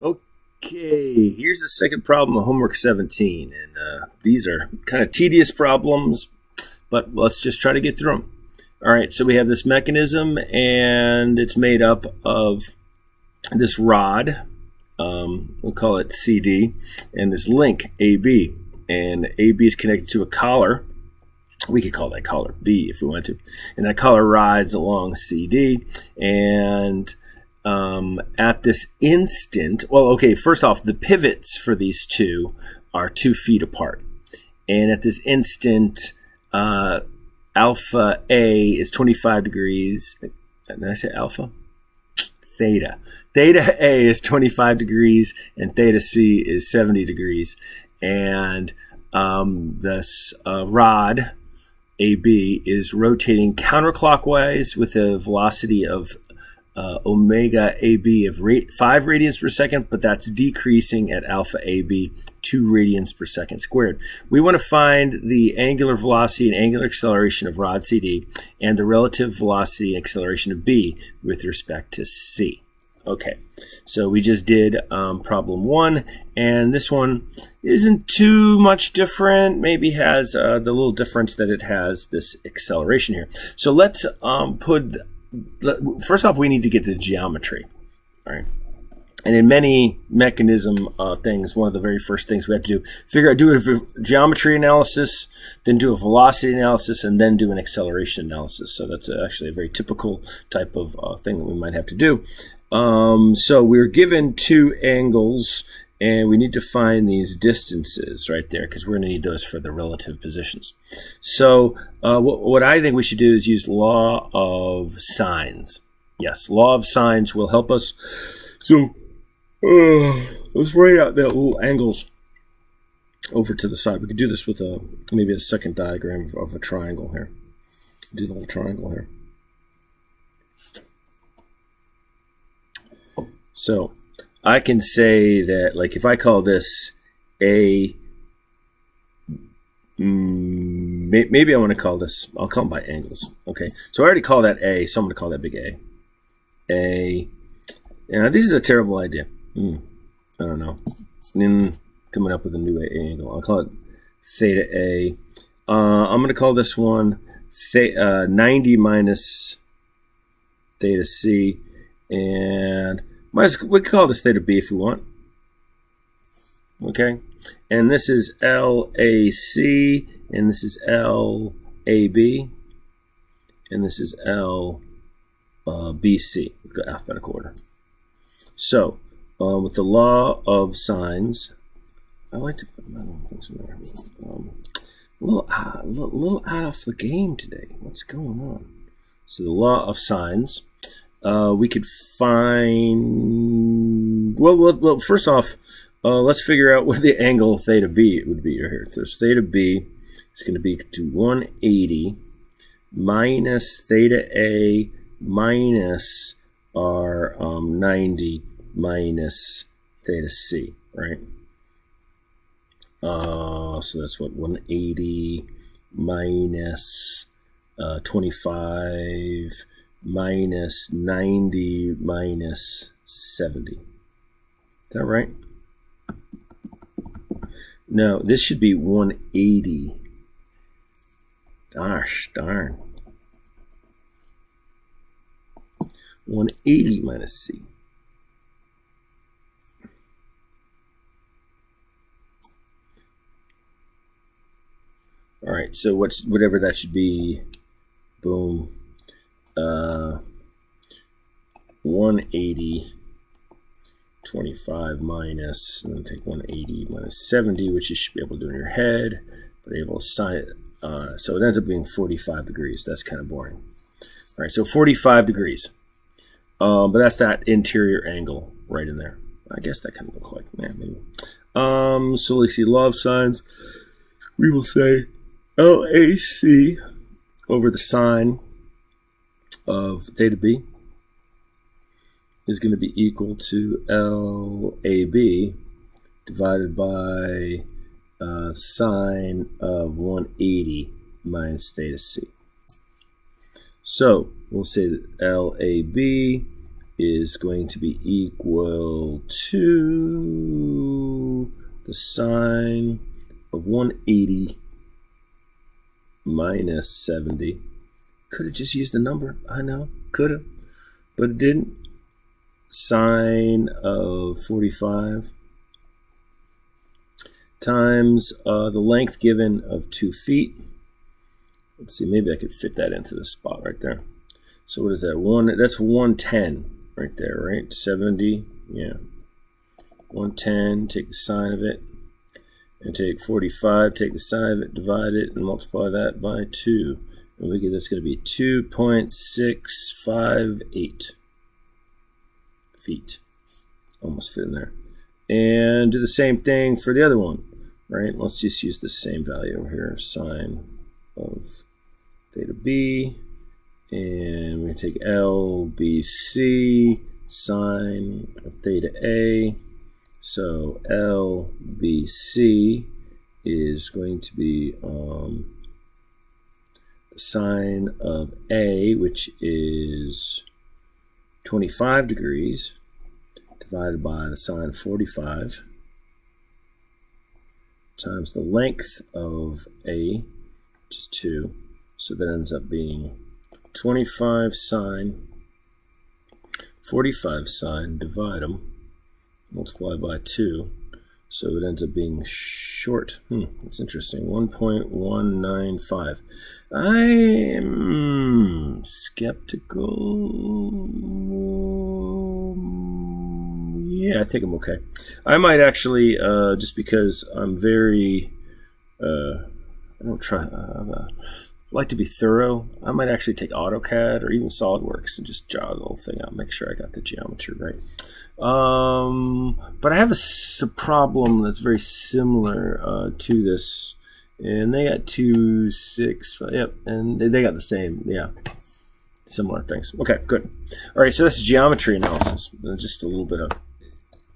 Okay, here's the second problem of homework 17, and these are kind of tedious problems, but let's just try to get through them. All right, so we have this mechanism, and it's made up of this rod, we'll call it CD, and this link, AB, and AB is connected to a collar. We could call that collar B if we want to, and that collar rides along CD, and at this instant, well, okay, first off, the pivots for these two are 2 feet apart. And at this instant, alpha A is 25 degrees. Did I say alpha? Theta. Theta A is 25 degrees, and theta C is 70 degrees. And this rod, AB, is rotating counterclockwise with a velocity of omega AB of 5 radians per second, but that's decreasing at alpha AB 2 radians per second squared. We want to find the angular velocity and angular acceleration of rod CD and the relative velocity and acceleration of B with respect to C. Okay, so we just did problem 1, and this one isn't too much different, maybe has the little difference that it has this acceleration here. So let's first off, we need to get to the geometry, all right? And in many mechanism things, one of the very first things we have to do a geometry analysis, then do a velocity analysis, and then do an acceleration analysis. So that's actually a very typical type of thing that we might have to do. So we're given 2 angles, and we need to find these distances right there because we're going to need those for the relative positions. So what I think we should do is use law of sines. Yes, law of sines will help us. So let's write out the little angles over to the side. We could do this with maybe a second diagram of a triangle here. Do the little triangle here. So I can say that, like, if I call this A, maybe I want to call this, I'll call them by angles. Okay, so I already call that A, so I'm going to call that big A. A, and this is a terrible idea. I don't know. Coming up with a new A angle. I'll call it theta A. I'm going to call this one 90 minus theta C, and we can call this theta B if we want. Okay, and this is LAC, and this is LAB, and this is LBC. We've got alphabetical order. So, with the law of sines, I like to put my things in there. A little out of the game today. What's going on? So the law of sines. We could find, well, first off, let's figure out what the angle theta B would be here. So theta B is going to be to 180 minus theta A minus our 90 minus theta C, right? So that's what, 180 minus 25 minus 90 minus 70. Is that right? No, this should be 180. Gosh darn. 180 minus C. All right, so whatever that should be, boom. 180 25 minus, and then take 180 minus 70, which you should be able to do in your head, but able to sign it. So it ends up being 45 degrees. That's kind of boring. All right, so 45 degrees. But that's that interior angle right in there. I guess that kind of looks like, yeah, maybe. So let's see, law of sines. We will say LAC over the sine of theta B is going to be equal to LAB divided by sine of 180 minus theta C. So we'll say that LAB is going to be equal to the sine of 180 minus 70. Could have just used the number. I know, could have, but it didn't. Sine of 45 times the length given of 2 feet. Let's see, maybe I could fit that into the spot right there. So what is that? That's 110 right there, right? 70, yeah. 110, take the sine of it, and take 45, take the sine of it, divide it, and multiply that by 2. And we get that's going to be 2.658 feet. Almost fit in there. And do the same thing for the other one, right? Let's just use the same value over here, sine of theta b, and we're going to take LBC, sine of theta a. So LBC is going to be the sine of A, which is 25 degrees, divided by the sine of 45, times the length of A, which is 2. So that ends up being 25 sine, 45 sine, divide them, multiply by 2. So it ends up being short. That's interesting. 1.195. I am skeptical. Yeah, I think I'm okay. I might actually, just because I'm very, I like to be thorough, I might actually take AutoCAD or even SolidWorks and just draw the whole thing out, make sure I got the geometry right. But I have a problem that's very similar to this, and they got 2, 6, 5, yep, and they got the same, yeah, similar things. Okay, good. All right, so that's geometry analysis, just a little bit of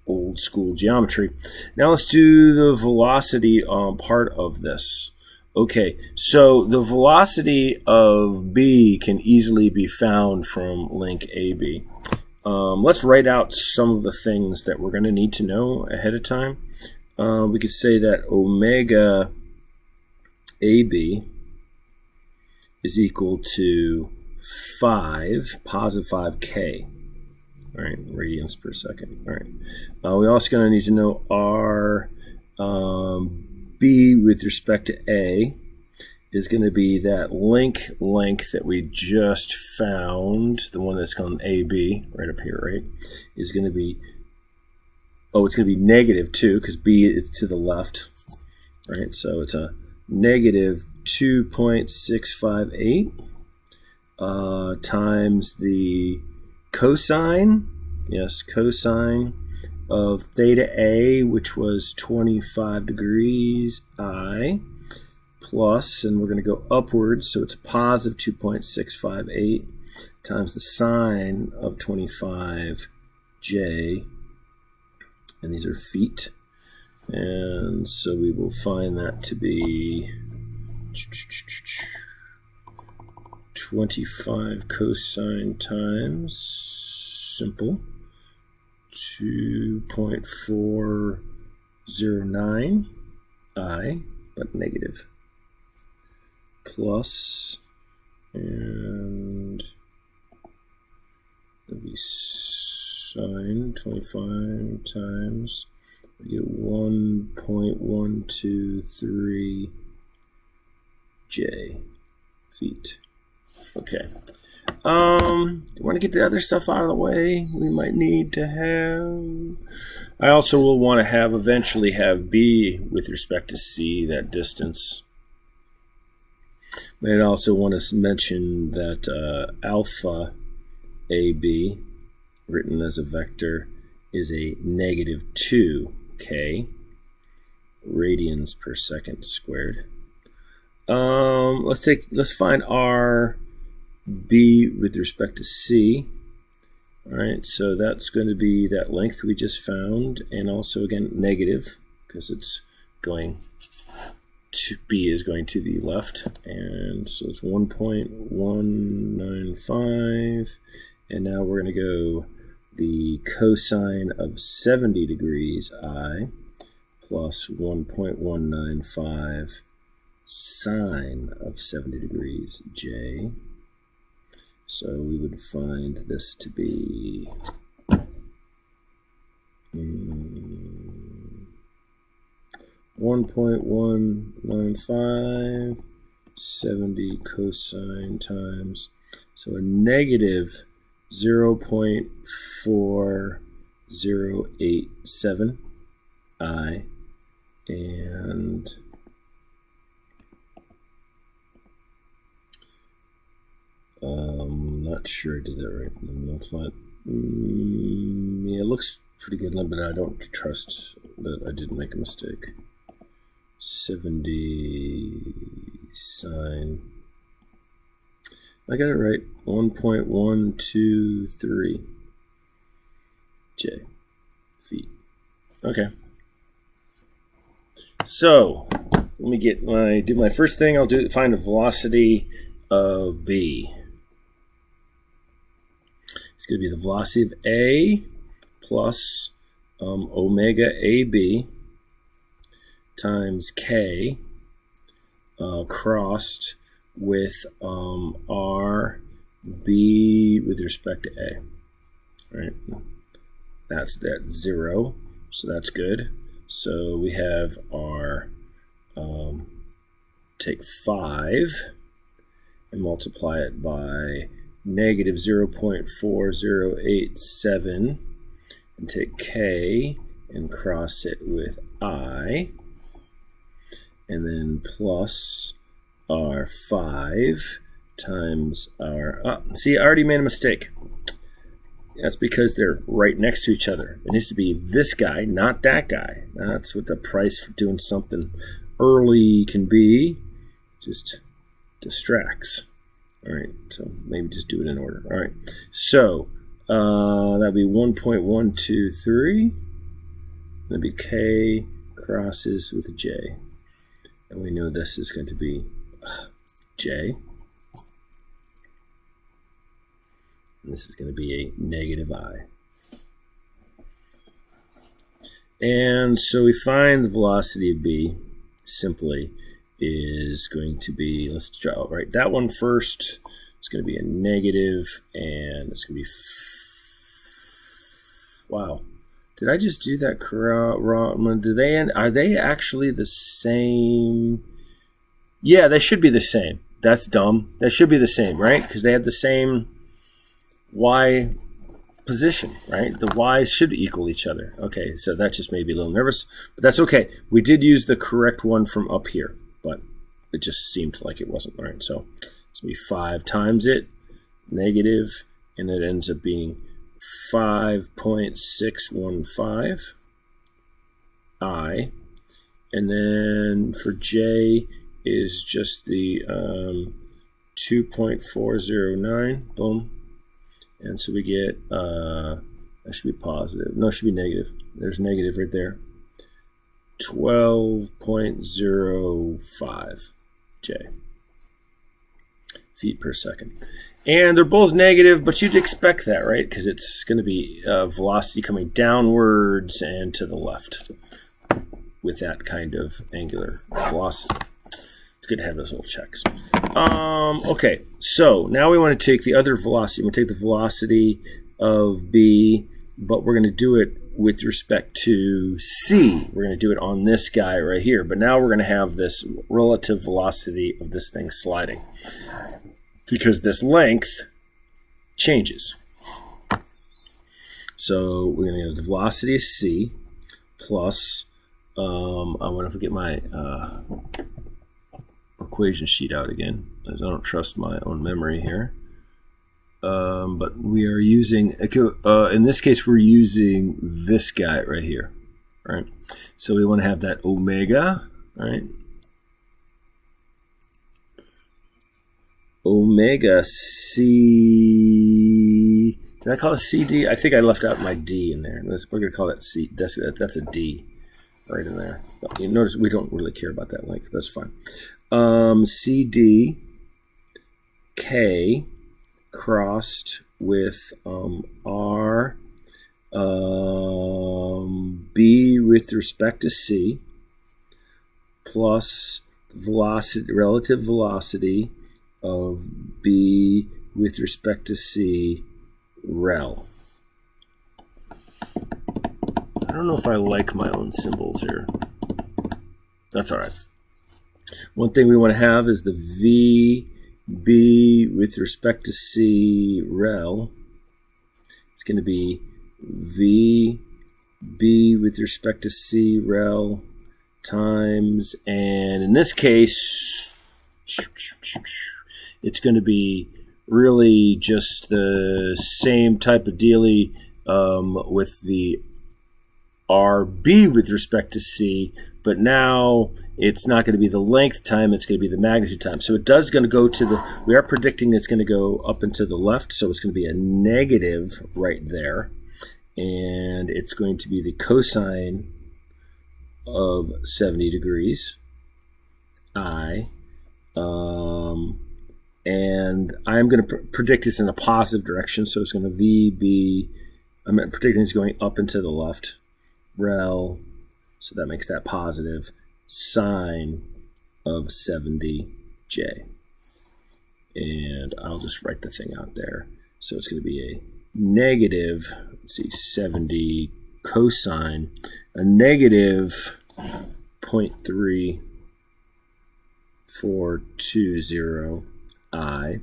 old school geometry. Now let's do the velocity part of this. Okay, so the velocity of B can easily be found from link AB. Let's write out some of the things that we're going to need to know ahead of time. We could say that omega AB is equal to 5, positive 5K, right, radians per second. All right. We're also going to need to know R B with respect to A is going to be that link length that we just found, the one that's called AB right up here, right, is going to be, it's going to be negative 2 because B is to the left, right? So it's a negative 2.658 times the cosine, yes, cosine of theta A, which was 25 degrees I, plus, and we're going to go upwards, so it's positive 2.658 times the sine of 25J, and these are feet, and so we will find that to be 25 cosine times, simple, 2.409 I, but negative, plus, and that'll be sine 25 times, we get 1.123 J feet. Okay. You want to get the other stuff out of the way we might need to have. I also will want to eventually have B with respect to C, that distance. I'd also want to mention that alpha AB, written as a vector, is a negative 2K radians per second squared. Let's find R B with respect to C. All right, so that's going to be that length we just found, and also again negative because it's going to B is going to the left, and so it's 1.195, and now we're going to go the cosine of 70 degrees I plus 1.195 sine of 70 degrees J. So we would find this to be 1.195 70 cosine times, so a negative 0.4087 I, and not sure I did that right. Yeah, it looks pretty good, but I don't trust that I didn't make a mistake. 70 sine. I got it right. 1.123 J feet. Okay. So let me do my first thing. I'll find the velocity of B. It's going to be the velocity of A plus omega AB times K crossed with R B with respect to A. All right, that's that 0, so that's good. So we have our take 5 and multiply it by negative 0.4087 and take K and cross it with I, and then plus our 5 times our, see, I already made a mistake. That's because they're right next to each other. It needs to be this guy, not that guy. That's what the price for doing something early can be. Just distracts. All right, so maybe just do it in order. All right, so that'd be 1.123. That'd be K crosses with J. And we know this is going to be J. And this is going to be a negative I. And so we find the velocity of B simply is going to be, let's draw right that one first. It's going to be a negative, and it's going to be, wow. Did I just do that wrong? Are they actually the same? Yeah, they should be the same. That's dumb. That should be the same, right? Because they have the same Y position, right? The Y's should equal each other. Okay, so that just made me a little nervous, but that's okay. We did use the correct one from up here, but it just seemed like it wasn't, right? So it's going to be 5 times it, negative, and it ends up being 5.615 I, and then for J is just the 2.409, boom, and so we get, that should be positive, no, it should be negative, there's negative right there, 12.05 J feet per second. And they're both negative, but you'd expect that, right? Because it's going to be velocity coming downwards and to the left with that kind of angular velocity. It's good to have those little checks. Okay, so now we want to take the other velocity. We're going to take the velocity of B, but we're going to do it with respect to C. We're going to do it on this guy right here. But now we're going to have this relative velocity of this thing sliding, because this length changes. So we're going to have the velocity of C plus, I want to get my equation sheet out again. I don't trust my own memory here. But we are using, in this case, we're using this guy right here, right? So we want to have that omega, right? Omega C, did I call it CD? I think I left out my D in there. We're going to call that C, that's a D right in there. But you notice we don't really care about that length, that's fine. CD, K, crossed with R B with respect to C plus the velocity, relative velocity of B with respect to C rel. I don't know if I like my own symbols here. That's all right. One thing we want to have is the VB with respect to C rel. It's going to be VB with respect to C rel times, and in this case, it's going to be really just the same type of dealie with the RB with respect to C, but now it's not going to be the length time, it's going to be the magnitude time. So it does going to go to the, we are predicting it's going to go up and to the left, so it's going to be a negative right there. And it's going to be the cosine of 70 degrees, I. And I'm going to predict this in a positive direction, so it's going to VB, I'm predicting it's going up and to the left. Rel, so that makes that positive, sine of 70J. And I'll just write the thing out there. So it's going to be a negative, let's see, 70 cosine, a negative 0.3420 I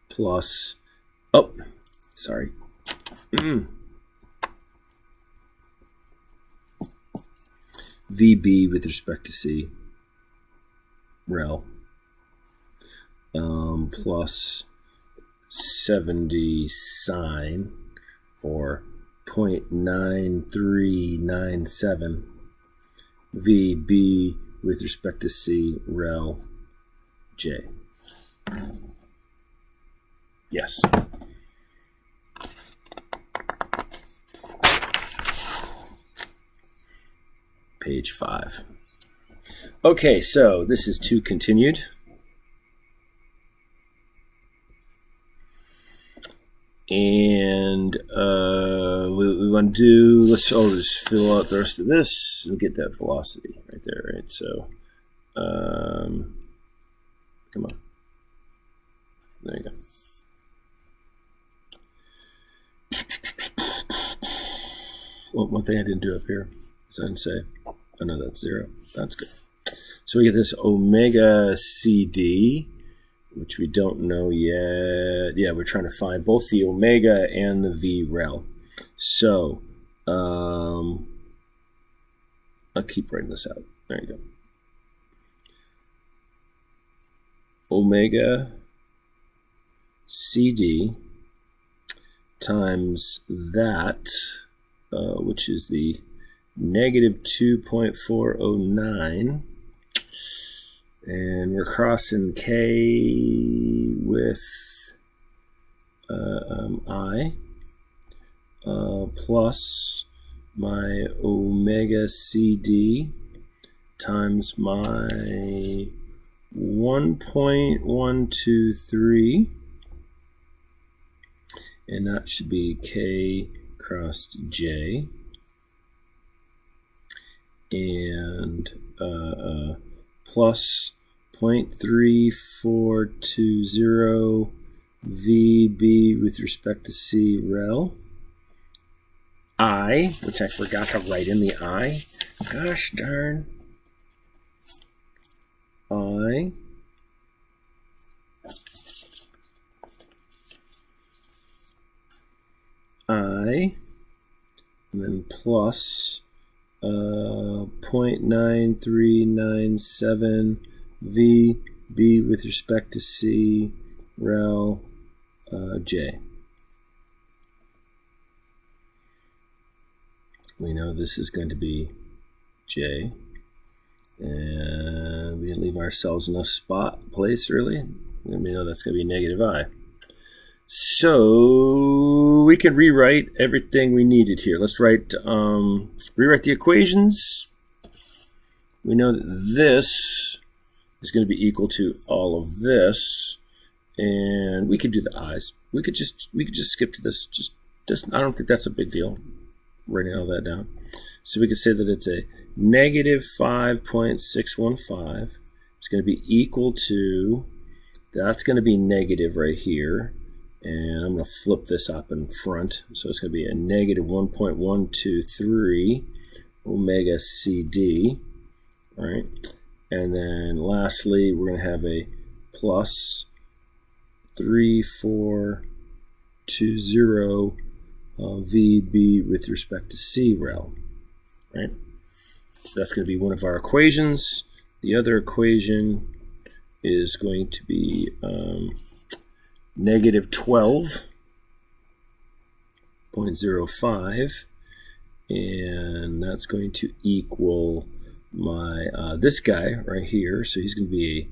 plus, oh, sorry. VB with respect to C rel plus 70 sine, or 0.9397 VB with respect to C rel J. Yes. Page 5. Okay, so this is 2 continued. And we want to do, let's just fill out the rest of this and get that velocity right there, right? So, come on. There you go. Well, one thing I didn't do up here is I didn't say, oh no, that's 0. That's good. So we get this omega CD, which we don't know yet. Yeah, we're trying to find both the omega and the V rel. So I'll keep writing this out. There you go. Omega CD times that, which is the negative 2.409. And we're crossing K with I plus my omega CD times my 1.123, and that should be K crossed J, and plus 0.3420 VB with respect to C rel I, which I forgot to write in the I. Gosh darn. I and then plus 0.9397 VB with respect to C rel J. We know this is going to be J, and we didn't leave ourselves enough place really. And we know that's going to be negative I. So we can rewrite everything we needed here. Let's rewrite the equations. We know that this is going to be equal to all of this, and we could do the i's. We could just skip to this. Just I don't think that's a big deal, writing all that down. So we could say that it's a negative 5.615. It's going to be equal to, that's going to be negative right here. And I'm going to flip this up in front. So it's going to be a negative 1.123 omega CD. All right. And then lastly, we're going to have a plus 3420 VB with respect to C rel. Right? So that's going to be one of our equations. The other equation is going to be negative 12.05, and that's going to equal my this guy right here. So he's going to be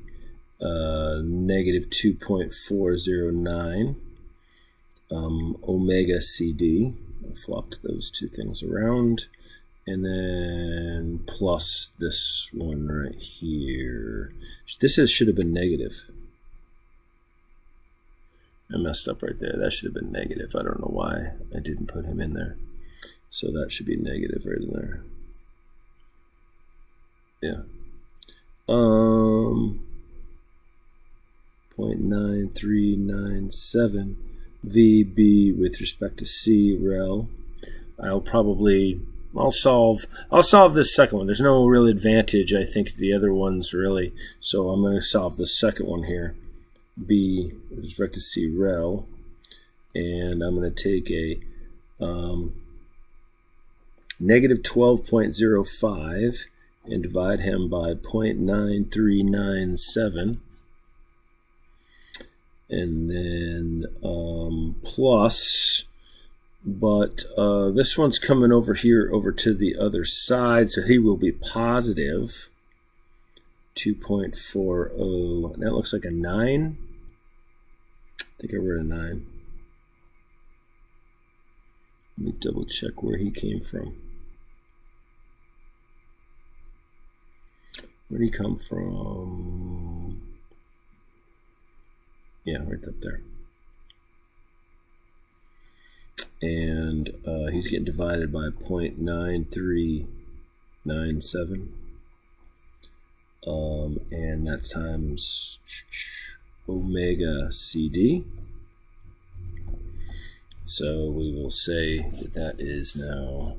a negative 2.409 omega CD. I flopped those two things around. And then plus this one right here. This should have been negative. I messed up right there. That should have been negative. I don't know why I didn't put him in there. So that should be negative right in there. Yeah. 0.9397 VB with respect to C rel. I'll solve this second one. There's no real advantage, I think, to the other ones really. So I'm going to solve the second one here, B with respect to C rel, and I'm going to take a negative 12.05 and divide him by 0.9397, and then plus. But this one's coming over here over to the other side, so he will be positive 2.40. And that looks like a 9. I think I wrote a 9. Let me double check where he came from. Where did he come from? Yeah, right up there. And he's getting divided by 0.9397, and that's times omega CD. So we will say that that is now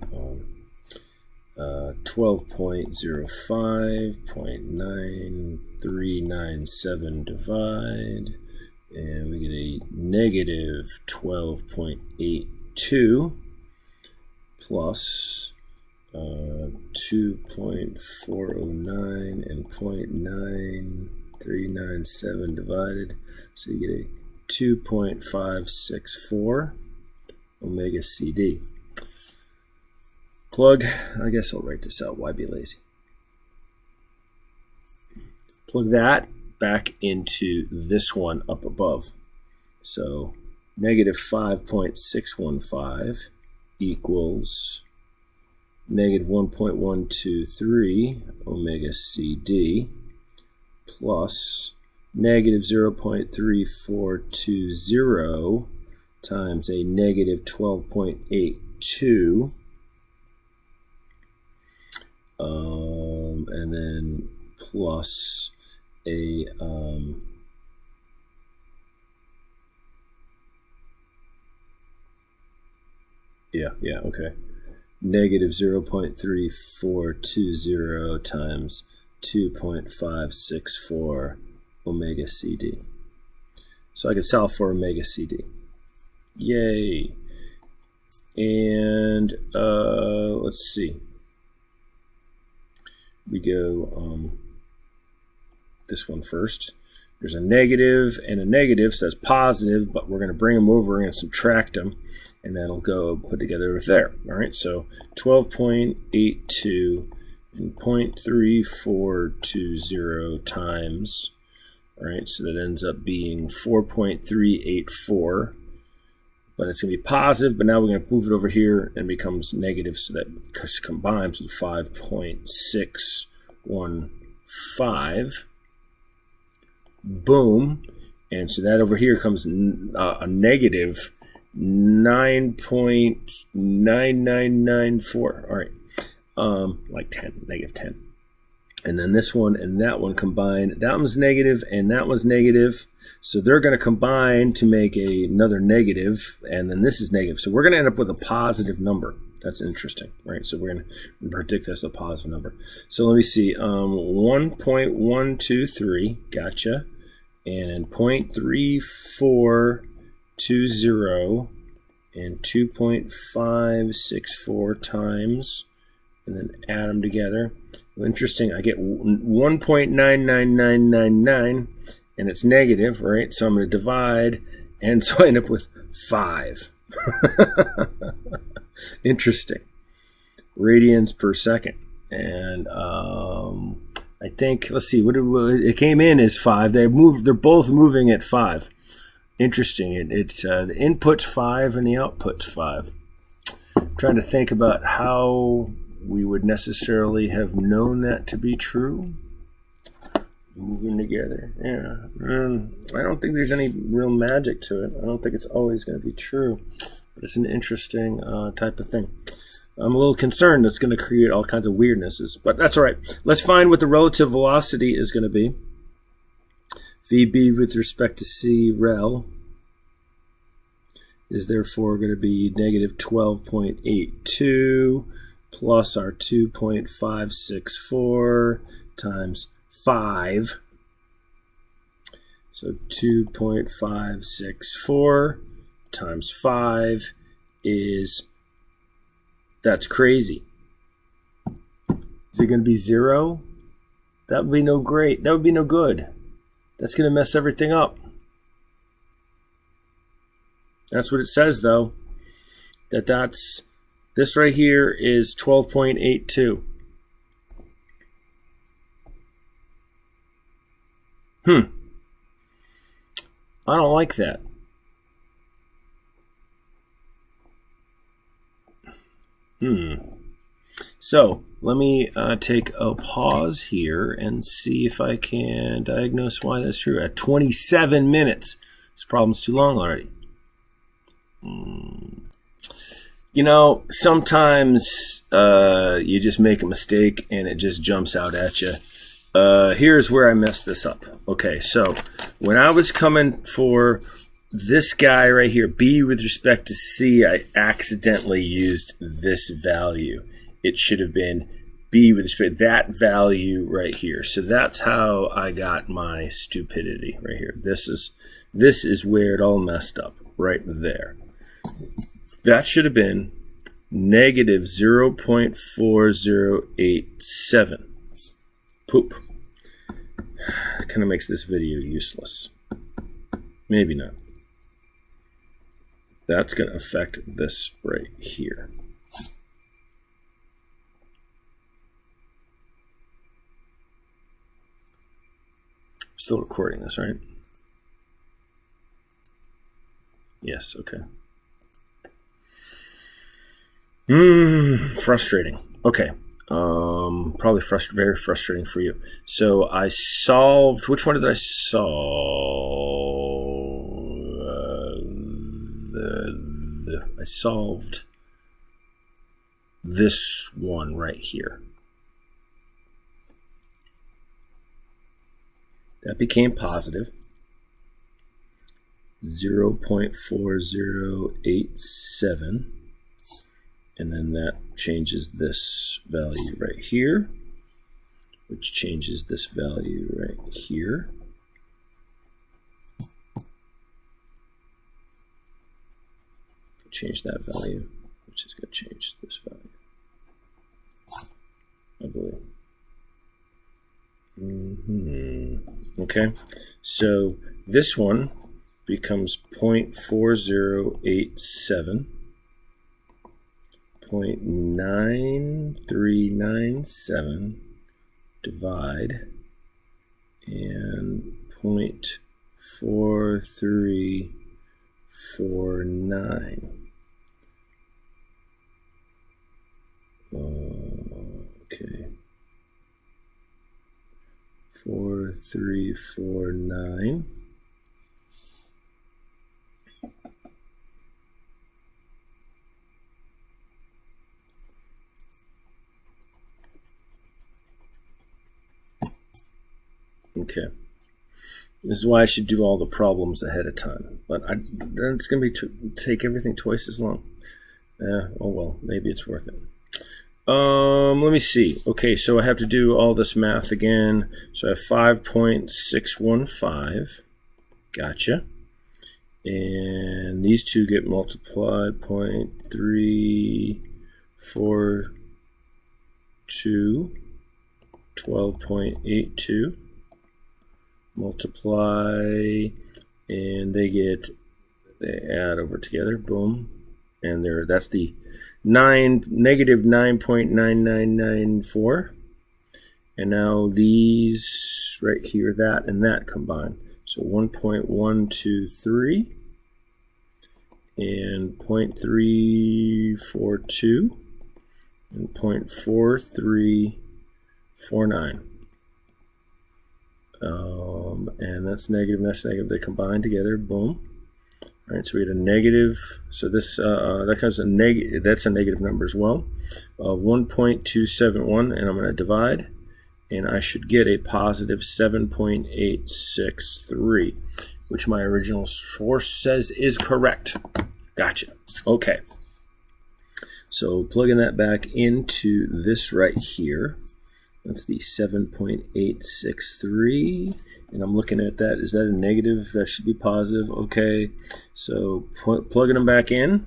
12.05, 0.9397 divide, and we get a negative 12.82 plus 2.409 and 0.9397 divided. So you get a 2.564 omega CD. Plug, I guess I'll write this out. Why be lazy? Plug that back into this one up above. So negative 5.615 equals negative 1.123 omega CD plus negative 0.3420 times a negative 12.82, and then plus a okay, negative 0.3420 times 2.564 omega CD. So I can solve for omega CD. Yay. And let's see. We go this one first. There's a negative and a negative, so that's positive, but we're going to bring them over and subtract them, and that'll go put together with there. All right, so 12.82 and 0.3420 times, all right, so that ends up being 4.384, but it's going to be positive, but now we're going to move it over here and it becomes negative, so that combines with 5.615. Boom. And so that over here comes a negative 9.9994. All right. Like 10, negative 10. And then this one and that one combined. That one's negative and that one's negative. So they're going to combine to make another negative, and then this is negative. So we're going to end up with a positive number. That's interesting, right? So we're going to predict that's a positive number. So let me see. 1.123, gotcha. And 0.3420 and 2.564 times, and then add them together. Well, interesting. I get 1.99999, and it's negative, right? So I'm going to divide, and so I end up with 5. Interesting. Radians per second. And I think, let's see, it came in as 5. They're both moving at 5. Interesting. It's the input's 5 and the output's 5. I'm trying to think about how we would necessarily have known that to be true. Moving together. Yeah. I don't think there's any real magic to it. I don't think it's always going to be true. But it's an interesting type of thing. I'm a little concerned that's going to create all kinds of weirdnesses. But that's all right. Let's find what the relative velocity is going to be. VB with respect to C rel is therefore going to be negative 12.82 plus our 2.564 times 5. So 2.564 times 5 is, that's crazy. Is it going to be 0? That would be no great. That would be no good. That's going to mess everything up. That's what it says, though. That's this right here is 12.82. I don't like that. So let me take a pause here and see if I can diagnose why that's true. At 27 minutes, this problem's too long already. You know, sometimes you just make a mistake and it just jumps out at you. Here's where I messed this up. Okay, so when I was coming for this guy right here, B with respect to C, I accidentally used this value. It should have been B with respect to that value right here. So that's how I got my stupidity right here. This is where it all messed up, right there. That should have been negative 0.4087. Poop. Kind of makes this video useless. Maybe not. That's going to affect this right here. Still recording this, right? Yes, okay. Frustrating. Okay. Probably very frustrating for you. So I solved, which one did I solve? I solved this one right here. That became positive. 0.4087. And then that changes this value right here, which changes this value right here. Change that value, which is going to change this value, I believe. Okay, so this one becomes 0.4087. 0.9397 divide and 0.4349. Okay. 4349 Okay. This is why I should do all the problems ahead of time. But then it's going to be take everything twice as long. Oh well, maybe it's worth it. Let me see. Okay, so I have to do all this math again. So I have 5.615. Gotcha. And these two get multiplied, 0.342, 12.82. Multiply, and they add over together, boom, and that's the negative 9.9994, and now these right here, that and that combine, so 1.123 and 0.342 and 0.4349. And that's negative, they combine together, boom. All right, so we had a negative, so this that comes a negative, that's a negative number as well, of 1.271, and I'm going to divide, and I should get a positive 7.863, which my original source says is correct. Gotcha. Okay. So plugging that back into this right here, that's the 7.863, and I'm looking at that. Is that a negative? That should be positive. Okay, so plugging them back in,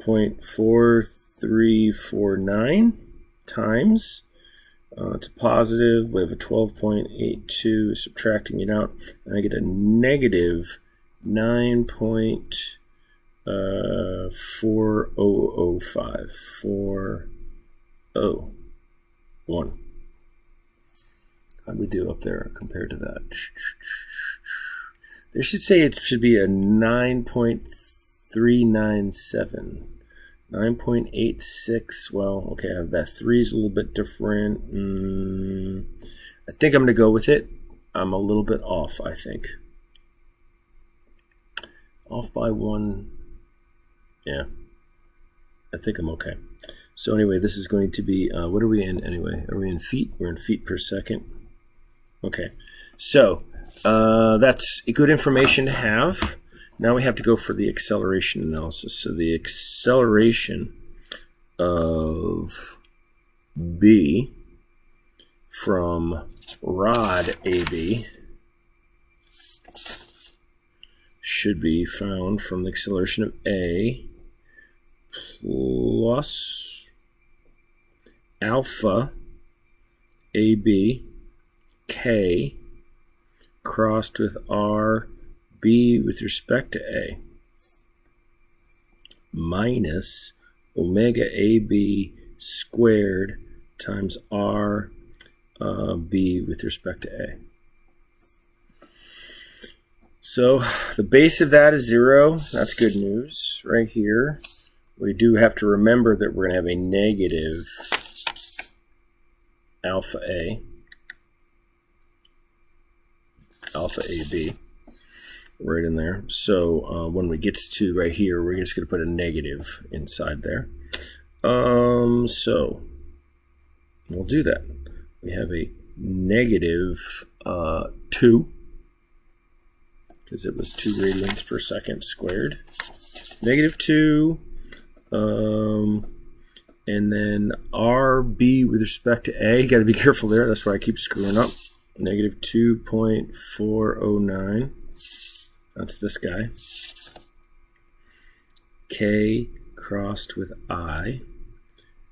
0.4349 times, it's a positive. We have a 12.82, subtracting it out, and I get a negative 9.4005. 401. How'd we do up there compared to that? They should say it should be a 9.397. 9.86. Well, okay, that 3 is a little bit different. I think I'm going to go with it. I'm a little bit off, I think. Off by 1. Yeah. I think I'm okay. So anyway, this is going to be, what are we in anyway? Are we in feet? We're in feet per second. Okay, so that's good information to have. Now we have to go for the acceleration analysis. So the acceleration of B from rod AB should be found from the acceleration of A plus alpha AB K crossed with R B with respect to A minus omega AB squared times R B with respect to A. So the base of that is 0. That's good news right here. We do have to remember that we're going to have a negative alpha A, alpha AB, right in there. So when we get to right here, we're just going to put a negative inside there. So we'll do that. We have a negative 2, because it was 2 radians per second squared. Negative 2. And then RB with respect to A, got to be careful there, that's why I keep screwing up. Negative 2.409, that's this guy. K crossed with I,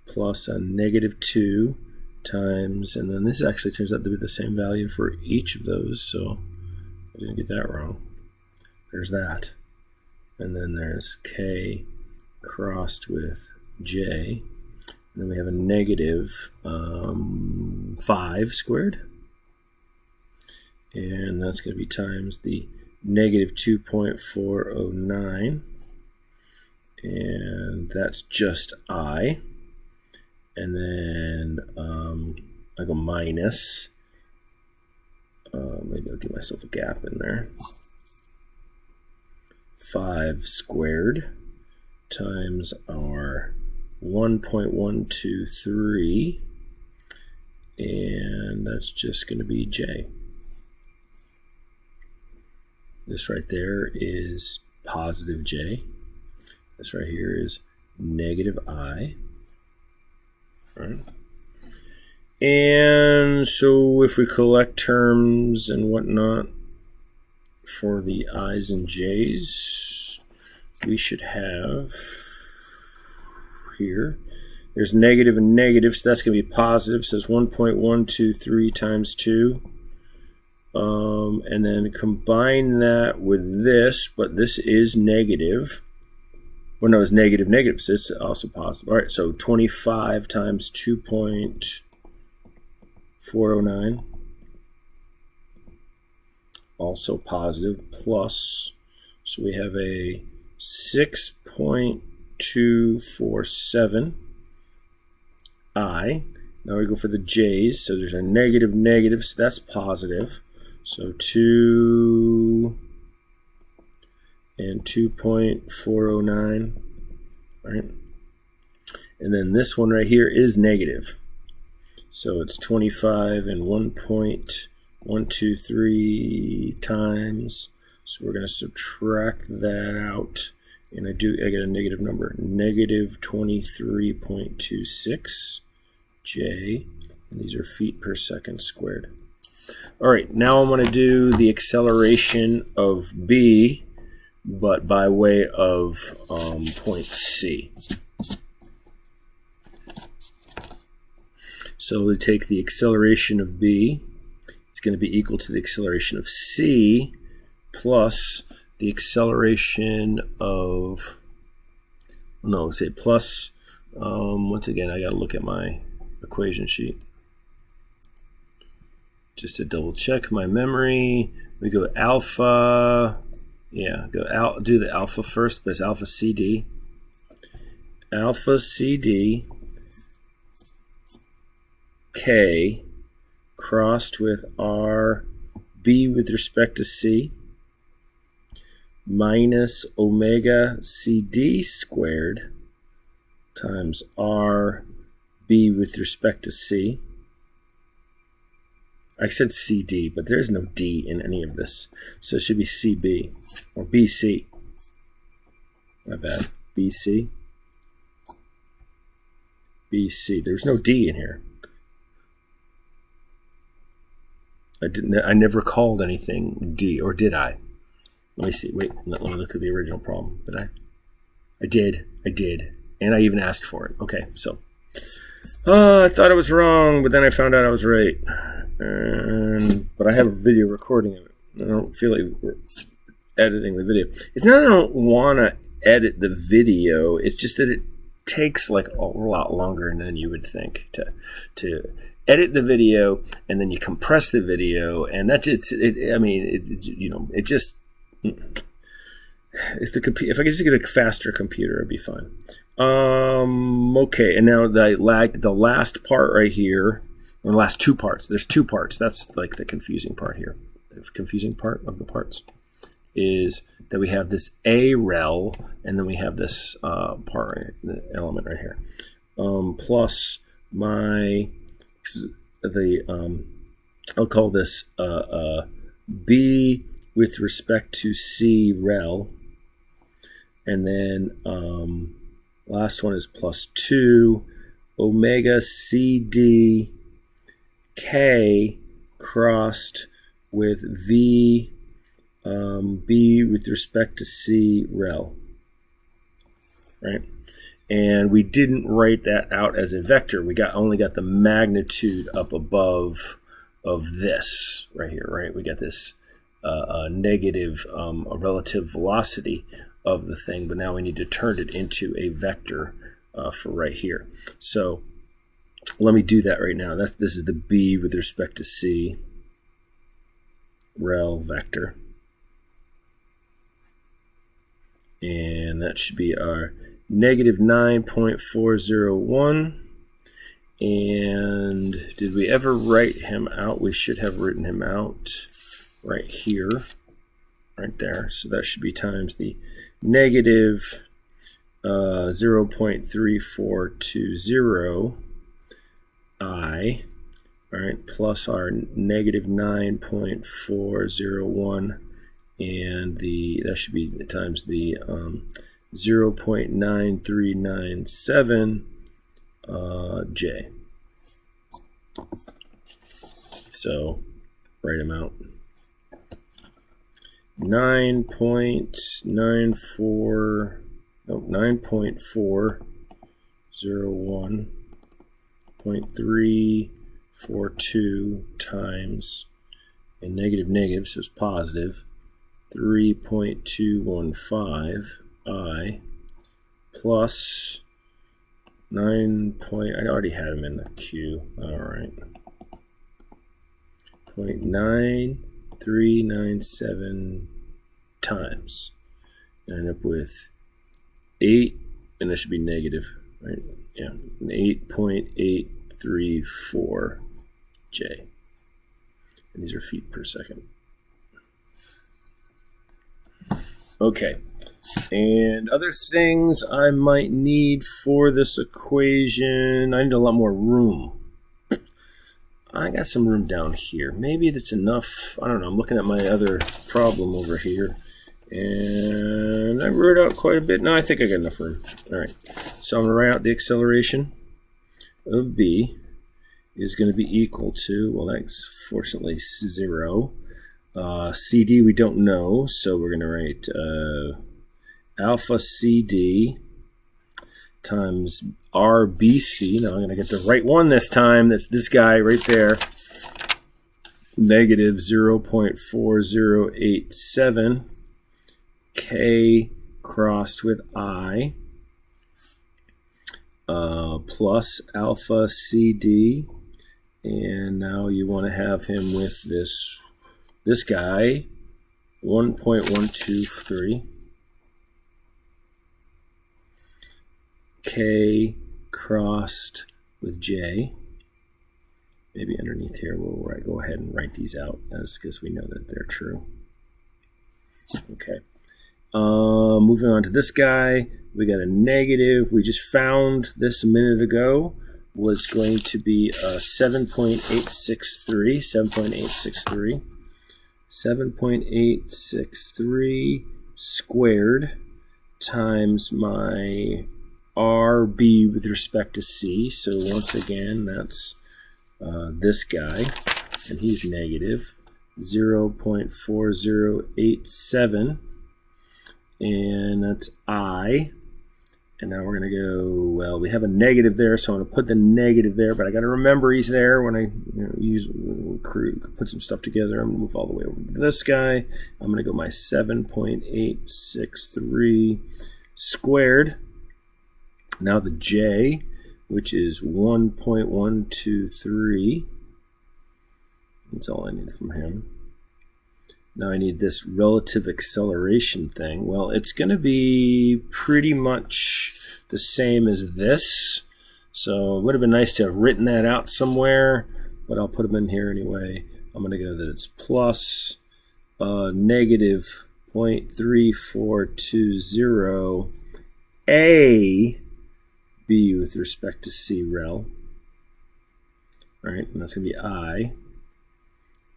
plus a negative 2 times, and then this actually turns out to be the same value for each of those, so I didn't get that wrong. There's that. And then there's K crossed with J. And then we have a negative 5 squared. And that's going to be times the negative 2.409. And that's just I. And then I go minus. Maybe I'll give myself a gap in there. 5 squared times our 1.123, and that's just going to be j. This right there is positive j. This right here is negative I. All right. And so if we collect terms and whatnot for the i's and j's, we should have here, there's negative and negative, so that's going to be positive. So it's 1.123 times 2. And then combine that with this, but this is negative. Well, no, it's negative, negative, so it's also positive. All right, so 25 times 2.409, also positive, plus, so we have a 6.247 I. Now we go for the j's, so there's a negative, negative, so that's positive. So 2 and 2.409, right? And then this one right here is negative. So it's 25 and 1.123 times. So we're going to subtract that out, and I get a negative number, negative 23.26 J, and these are feet per second squared. All right, now I want to do the acceleration of B, but by way of point C. So we take the acceleration of B, it's going to be equal to the acceleration of C plus the acceleration of, no, say plus, once again, I got to look at my equation sheet just to double check my memory. We go alpha, yeah, do the alpha first, but it's alpha CD. Alpha CD K crossed with R B with respect to C minus omega CD squared times R B with respect to C. I said CD, but there's no D in any of this. So it should be CB or BC. My bad. BC. BC. There's no D in here. I never called anything D, or did I? Let me see. Wait, let me look at the original problem. Did I? I did. And I even asked for it. Okay, so. I thought I was wrong, but then I found out I was right. But I have a video recording of it. I don't feel like we're editing the video. It's not that I don't want to edit the video. It's just that it takes like a lot longer than you would think to edit the video, and then you compress the video, and that just it just. If I could just get a faster computer, it'd be fine. Okay, and now the last part right here, or the last two parts. There's two parts. That's like the confusing part here. The confusing part of the parts is that we have this A rel, and then we have this part, right, the element right here, plus I'll call this B with respect to C rel, and then last one is plus 2 omega CD K crossed with V B with respect to C rel, right? And we didn't write that out as a vector. We only got the magnitude up above of this right here, right? We got this negative a relative velocity of the thing, but now we need to turn it into a vector for right here. So let me do that right now. This is the B with respect to C rel vector, and that should be our negative 9.401. And did we ever write him out? We should have written him out right here, right there. So that should be times the negative 0.3420 I all right, plus our negative 9.401, and that should be times the 0.9397 J. So write them out. 9.401.342 times, and negative, so it's positive, 3.215 I plus 9 point, I already had them in the Q, all right, 0.9397 times, and I end up with 8, and that should be negative, right? Yeah, 8.834 J. And these are feet per second. Okay, and other things I might need for this equation, I need a lot more room. I got some room down here. Maybe that's enough. I don't know. I'm looking at my other problem over here, and I wrote out quite a bit. No, I think I got enough room. All right, so I'm going to write out the acceleration of B is going to be equal to, well, that's fortunately 0. CD we don't know, so we're going to write alpha CD times RBC. Now I'm going to get the right one this time. That's this guy right there. Negative 0.4087 K crossed with I plus alpha CD. And now you want to have him with this guy, 1.123 K crossed with J. Maybe underneath here we'll go ahead and write these out because we know that they're true. Okay. Moving on to this guy, we got a negative. We just found this a minute ago was going to be 7.863 squared times my RB with respect to C. So once again, that's this guy, and he's negative 0.4087, and that's I. And now we're going to go, well, we have a negative there, so I'm going to put the negative there, but I got to remember he's there when I put some stuff together. I'm going to move all the way over to this guy. I'm going to go my 7.863 squared. Now the J, which is 1.123. That's all I need from him. Now I need this relative acceleration thing. Well, it's going to be pretty much the same as this. So it would have been nice to have written that out somewhere, but I'll put them in here anyway. I'm going to go that it's plus negative 0.3420 A B with respect to C rel. All right, and that's going to be I.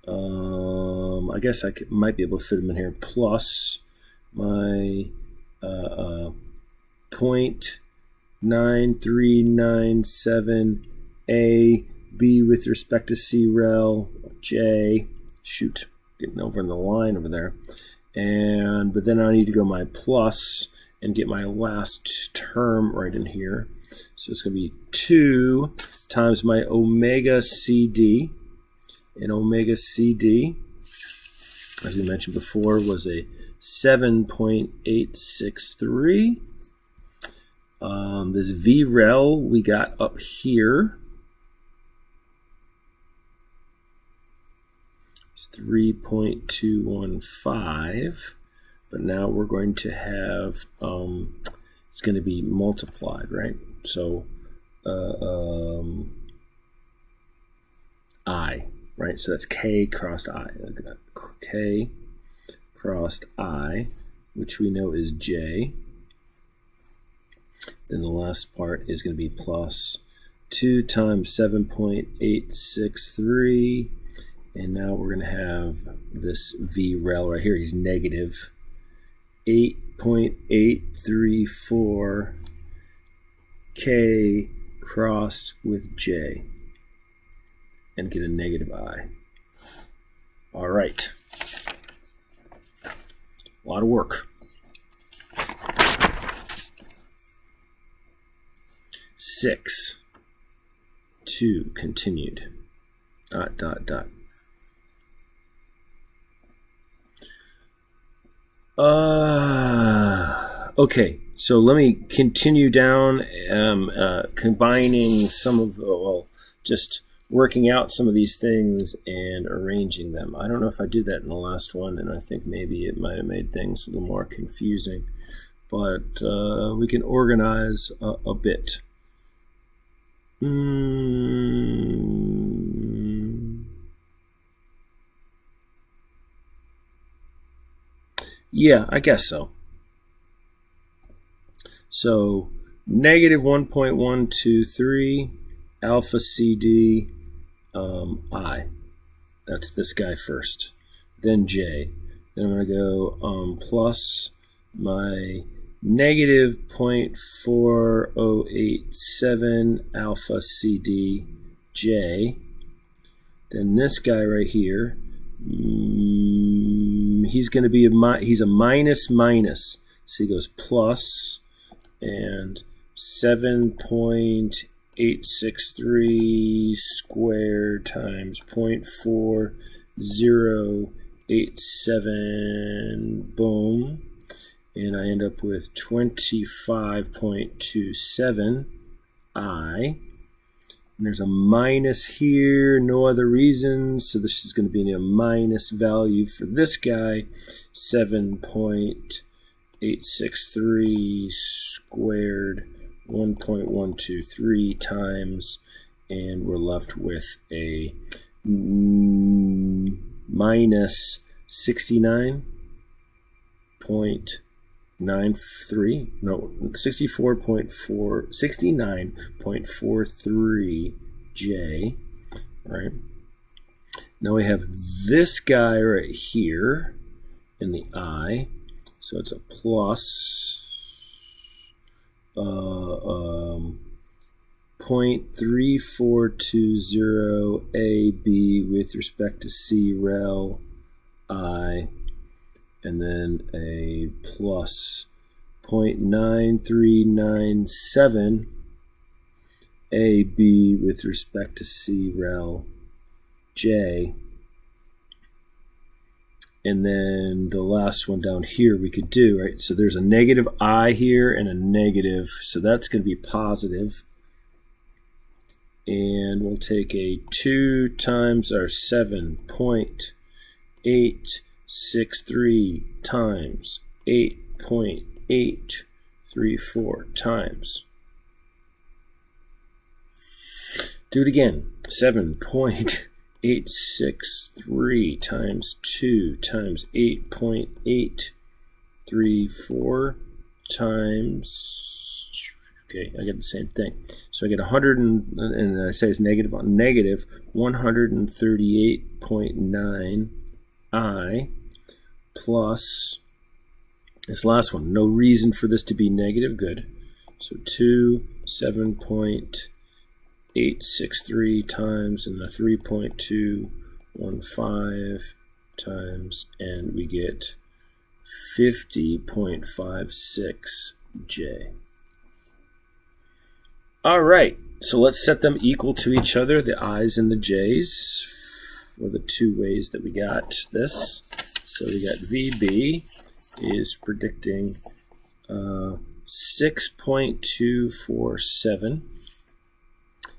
I guess I might be able to fit them in here, plus my 0.9397 A B with respect to C rel J. Shoot, getting over in the line over there. But then I need to go my plus and get my last term right in here. So it's going to be 2 times my omega CD. And omega CD, as we mentioned before, was a 7.863. This VREL we got up here. It's 3.215. But now we're going to have, it's going to be multiplied, right? So I. Right, so that's K crossed I. K crossed I, which we know is J. Then the last part is going to be plus 2 times 7.863, and now we're going to have this VREL right here. He's negative 8.834 K crossed with J, and get a negative I. All right. A lot of work. 6. 2 continued. ... Okay, so let me continue down, combining some of, well, just working out some of these things and arranging them. I don't know if I did that in the last one, and I think maybe it might have made things a little more confusing, but we can organize a bit. Yeah, I guess so. So negative 1.123 alpha CD I. That's this guy first. Then J. Then I'm going to go plus my negative 0.4087 alpha CD J. Then this guy right here, he's going to be he's a minus minus. So he goes plus and 7.863 squared times 0.4087, boom. And I end up with 25.27 I. And there's a minus here, no other reason, so this is going to be a minus value for this guy, 7.863 squared 1.123 times, and we're left with a minus 69.43 J, right? Now we have this guy right here in the I, so it's a plus 0.3420 AB with respect to C rel I, and then a plus 0.9397 AB with respect to C rel J. And then the last one down here we could do, right? So there's a negative I here and a negative, so that's going to be positive. And we'll take a 2 times our 7.863 times 8.834 times. Do it again. 7.863 times 2 times 8.834 times. Okay, I get the same thing. So I get 100, and I say it's negative 138.9 I plus this last one. No reason for this to be negative. Good. So 7.863 times and a 3.215 times, and we get 50.56 J. All right, so let's set them equal to each other, the I's and the J's, for the two ways that we got this. So we got VB is predicting 6.247.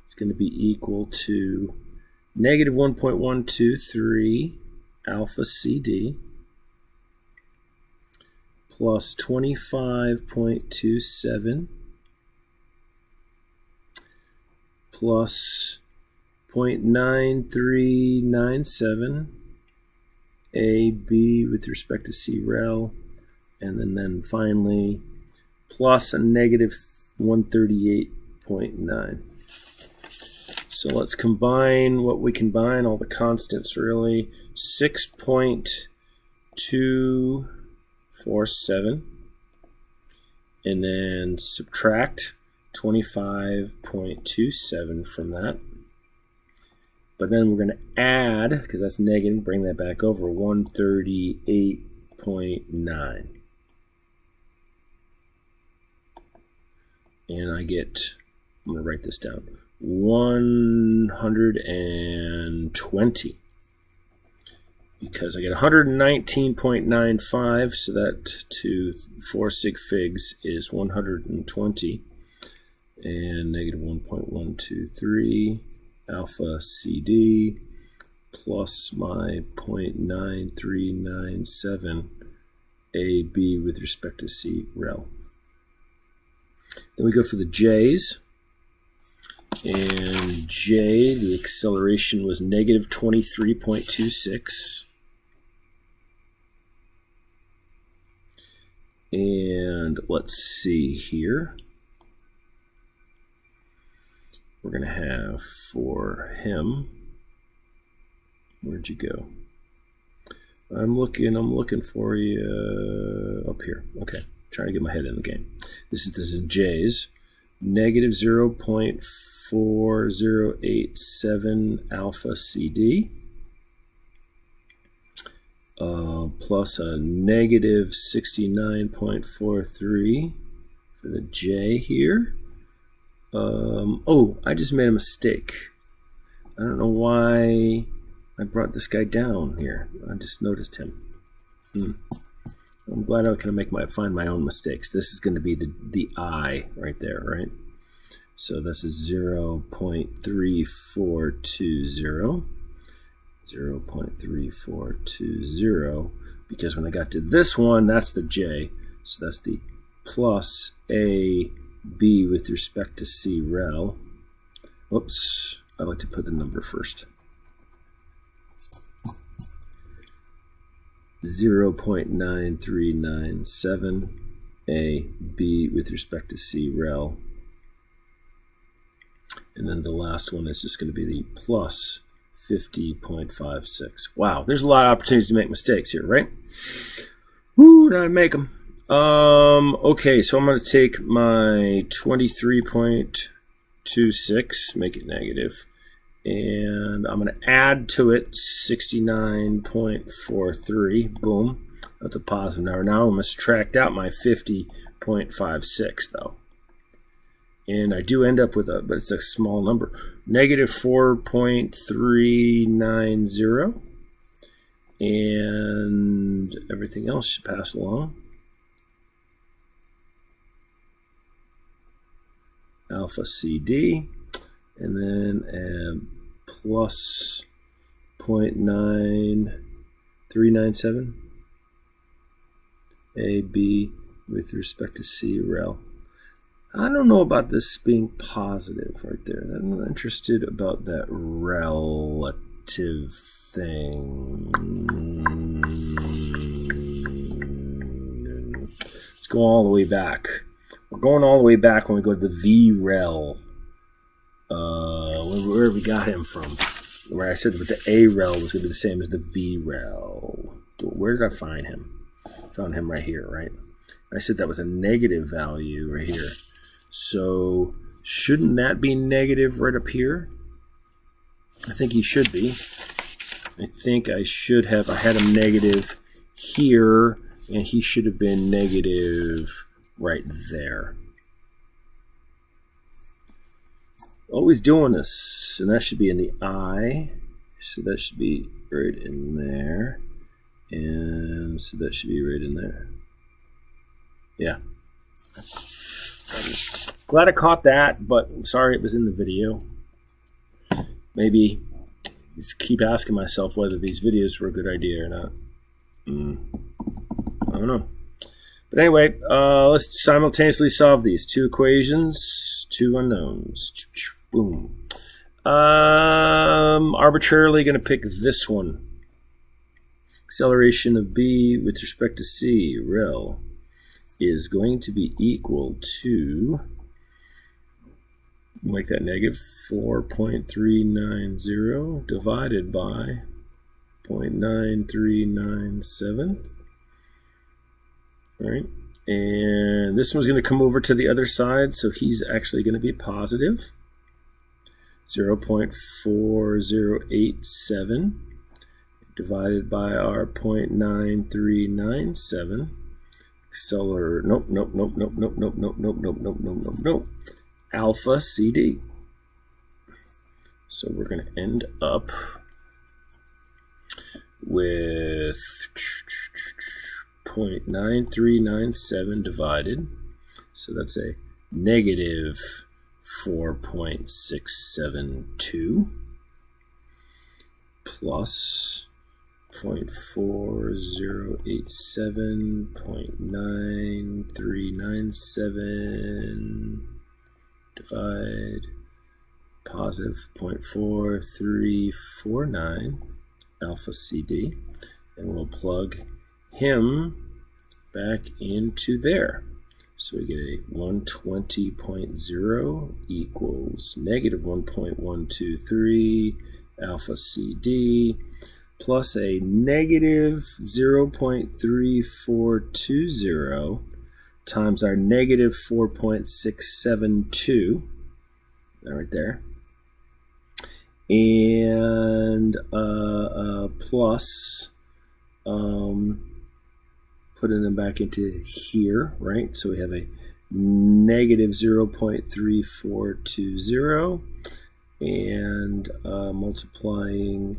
It's going to be equal to negative 1.123 alpha CD plus 25.27 plus 0.9397 AB with respect to C rel, and then finally plus a negative 138.9. So let's combine what we combine, all the constants really. 6.247, and then subtract 25.27 from that. But then we're going to add, because that's negative, bring that back over, 138.9. And I get, I'm going to write this down, 120. Because I get 119.95, so that to 4 sig figs is 120. And negative 1.123 alpha CD plus my 0.9397 AB with respect to C rel. Then we go for the J's. And J, the acceleration was negative 23.26. And let's see here. We're going to have for him, where'd you go? I'm looking for you up here. Okay, trying to get my head in the game. This is the J's. Negative 0.4087 alpha CD plus a negative 69.43 for the J here. Oh, I just made a mistake. I don't know why I brought this guy down here. I just noticed him. I'm glad I can find my own mistakes. This is going to be the I right there, right? So this is 0.3420. 0.3420, because when I got to this one, that's the J. So that's the plus A B with respect to C rel. Whoops, I like to put the number first. 0.9397 A B with respect to C rel. And then the last one is just going to be the plus 50.56. Wow, there's a lot of opportunities to make mistakes here, right? Woo, now I make them. Okay, so I'm going to take my 23.26, make it negative, and I'm going to add to it 69.43. Boom, that's a positive number. Now I'm going to subtract out my 50.56 though. And I do end up with but it's a small number, negative 4.390, and everything else should pass along. Alpha CD, and then plus 0.9397 AB with respect to C rel. I don't know about this being positive right there. I'm not interested about that relative thing. Let's go all the way back. We're going all the way back when we go to the V rel. Where we got him from? Where I said that the A rel was going to be the same as the V rel. Where did I find him? I found him right here, right? I said that was a negative value right here. So shouldn't that be negative right up here? I think he should be. I think I should have. I had him negative here, and he should have been negative right there. Always doing this, and that should be in the I. So that should be right in there, and so that should be right in there. Yeah. Glad I caught that, but I'm sorry it was in the video. Maybe just keep asking myself whether these videos were a good idea or not. I don't know. But anyway, let's simultaneously solve these. Two equations, two unknowns. Boom. Arbitrarily going to pick this one. Acceleration of B with respect to C, rel, is going to be equal to make that negative 4.390 divided by 0.9397. All right, and this one's going to come over to the other side, so he's actually going to be positive. 0.4087 divided by our 0.9397. Nope. Alpha CD. So we're going to end up with 0.9397 divided. So that's a negative 4.672 plus 0.4087, 0.9397 divide positive 0.4349 alpha CD, and we'll plug him back into there. So we get a 120.0 equals negative 1.123 alpha CD plus a negative 0.3420 times our negative 4.672, right there, and plus putting them back into here, right? So we have a negative 0.3420 and multiplying,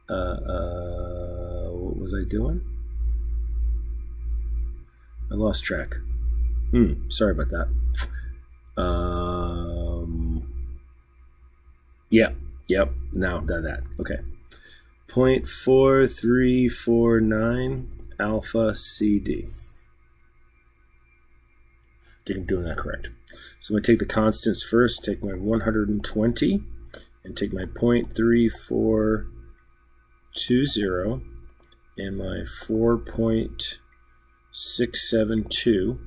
what was I doing? I lost track. Sorry about that. Yep, now that. Okay. 0.4349 alpha CD. I think I'm doing that correct. So I'm going to take the constants first, take my 120, and take my 0.3420 and my 4.672.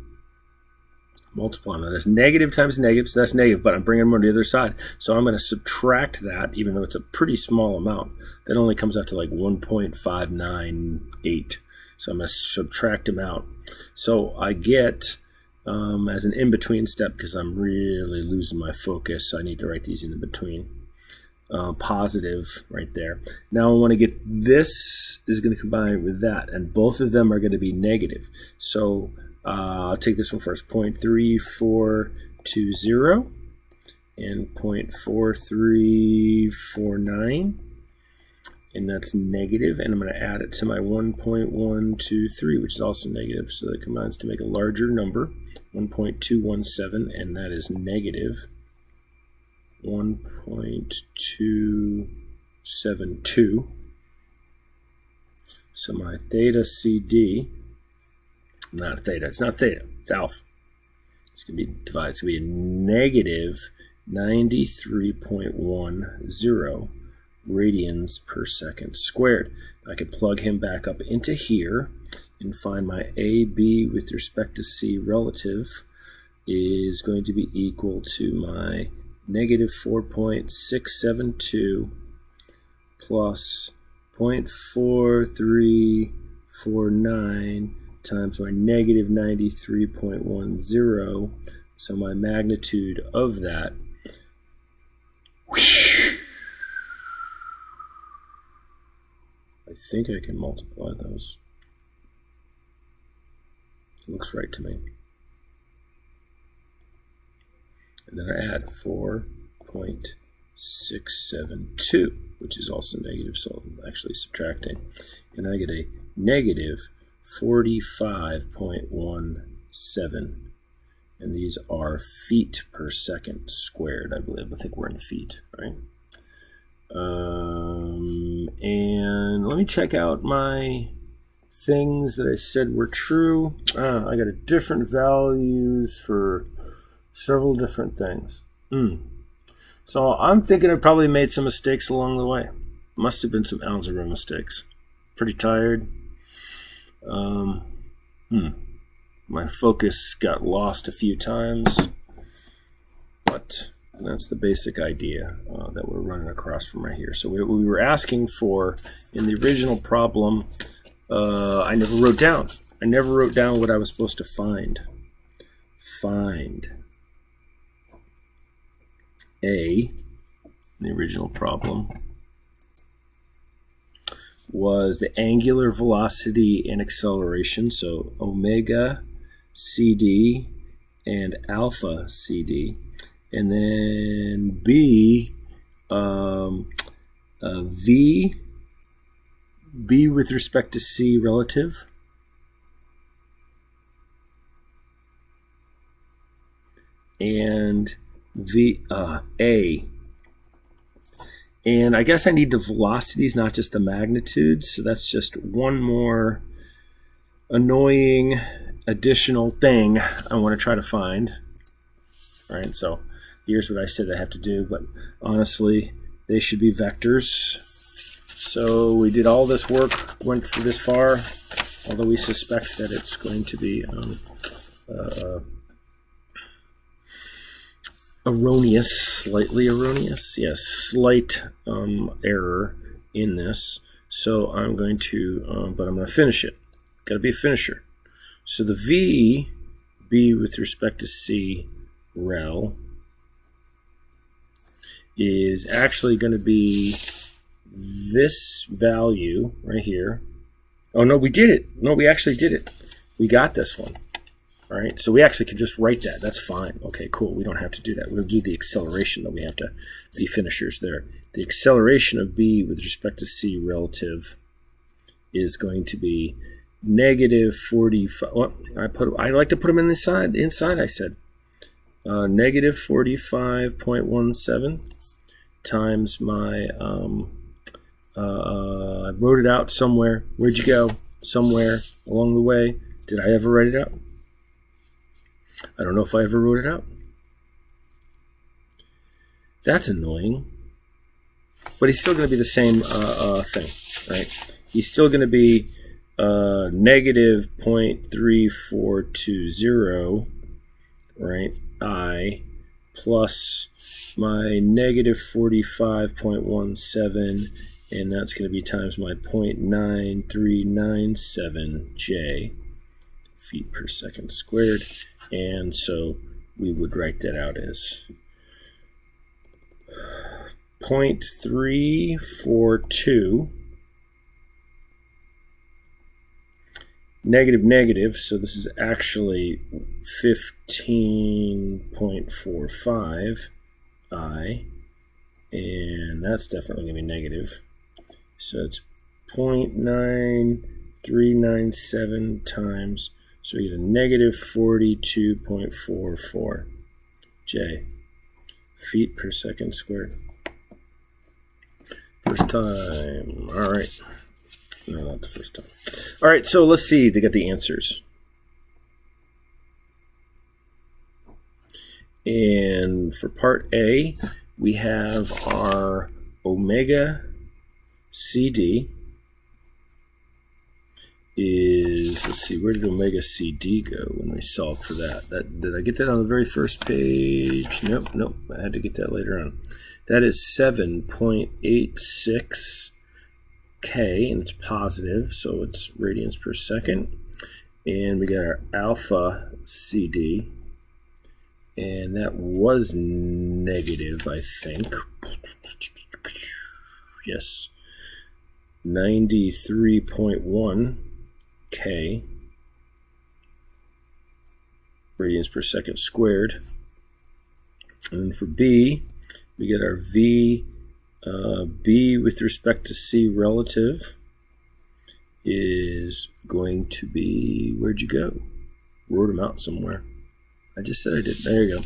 Multiply. Now that's negative times negative, so that's negative, but I'm bringing them on the other side. So I'm going to subtract that, even though it's a pretty small amount. That only comes out to like 1.598. So I'm going to subtract them out. So I get, as an in-between step, because I'm really losing my focus, so I need to write these in between. Positive right there. Now I want to get this is going to combine with that, and both of them are going to be negative. So I'll take this one first, 0.3420 and 0.4349, and that's negative, and I'm going to add it to my 1.123, which is also negative, so that combines to make a larger number, 1.217, and that is negative 1.272. So my theta CD, not theta, it's not theta, it's alpha. It's going to be divided, it's going to be a negative 93.10 radians per second squared. I could plug him back up into here and find my AB with respect to C relative is going to be equal to my negative 4.672 plus 0.4349 times my negative 93.10. So my magnitude of that, I think I can multiply those. It looks right to me. And then I add 4.672, which is also negative, so I'm actually subtracting. And I get a negative 45.17. And these are feet per second squared, I believe. I think we're in feet, right? And let me check out my things that I said were true. I got a different values for several different things. So I'm thinking I probably made some mistakes along the way. Must have been some algebra mistakes. Pretty tired. My focus got lost a few times, but And that's the basic idea that we're running across from right here. So we were asking for, in the original problem, I never wrote down what I was supposed to find. Find A, in the original problem, was the angular velocity and acceleration, so omega CD and alpha CD. And then B, B with respect to C relative. And A. And I guess I need the velocities, not just the magnitudes. So that's just one more annoying additional thing I want to try to find. All right, so here's what I said I have to do, but honestly, they should be vectors. So we did all this work, went for this far, although we suspect that it's going to be erroneous, slightly erroneous. Yes, slight error in this. So I'm going to, but I'm going to finish it. Got to be a finisher. So the V, B with respect to C, rel, is actually going to be this value right here. Oh, no, we did it. No, we actually did it. We got this one. All right, so we actually can just write that. That's fine. Okay, cool. We don't have to do that. We'll do the acceleration, though. We have to be finishers there. The acceleration of B with respect to C relative is going to be negative 45. Well, I like to put them in the inside, I said. Negative 45.17 times my, I wrote it out somewhere. Where'd you go? Somewhere along the way. Did I ever write it out? I don't know if I ever wrote it out. That's annoying. But he's still going to be the same thing, right? He's still going to be negative 0.3420, right? I plus my negative 45.17, and that's going to be times my 0.9397 J feet per second squared. And so we would write that out as 0.342 negative, so this is actually 15.45 I, and that's definitely going to be negative. So it's 0.9397 times, so we get a negative 42.44 J feet per second squared. First time. All right. No, not the first time. All right, so let's see to get the answers. And for part A, we have our omega CD is, let's see, where did omega CD go when we solved for that? Did I get that on the very first page? Nope, I had to get that later on. That is 7.86 K, and it's positive, so it's radians per second. And we got our alpha CD, and that was negative, I think. Yes, 93.1 K radians per second squared. And then for B, we get our V, B with respect to C relative is going to be, where'd you go? Wrote them out somewhere. I just said I did. There you go.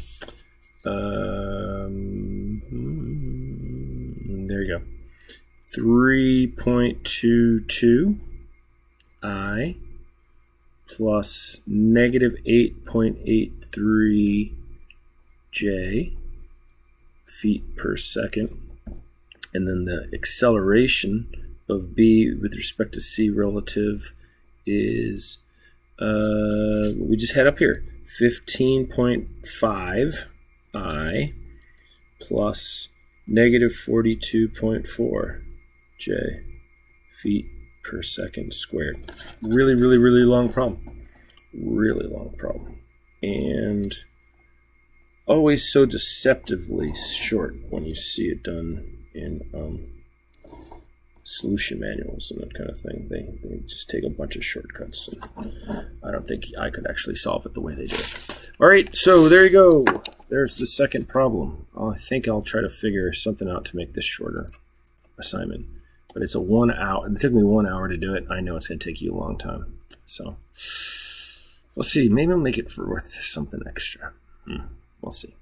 There you go. 3.22 I plus negative 8.83 J feet per second. And then the acceleration of B with respect to C relative is what we just had up here, 15.5 I plus negative 42.4 J feet per second squared. Really, really, really long problem. Really long problem. And always so deceptively short when you see it done in solution manuals and that kind of thing. They just take a bunch of shortcuts, and I don't think I could actually solve it the way they do it. All right, so there you go. There's the second problem. I think I'll try to figure something out to make this shorter assignment. But it's a 1 hour. It took me 1 hour to do it. I know it's going to take you a long time. So we'll see. Maybe I'll make it worth something extra. We'll see.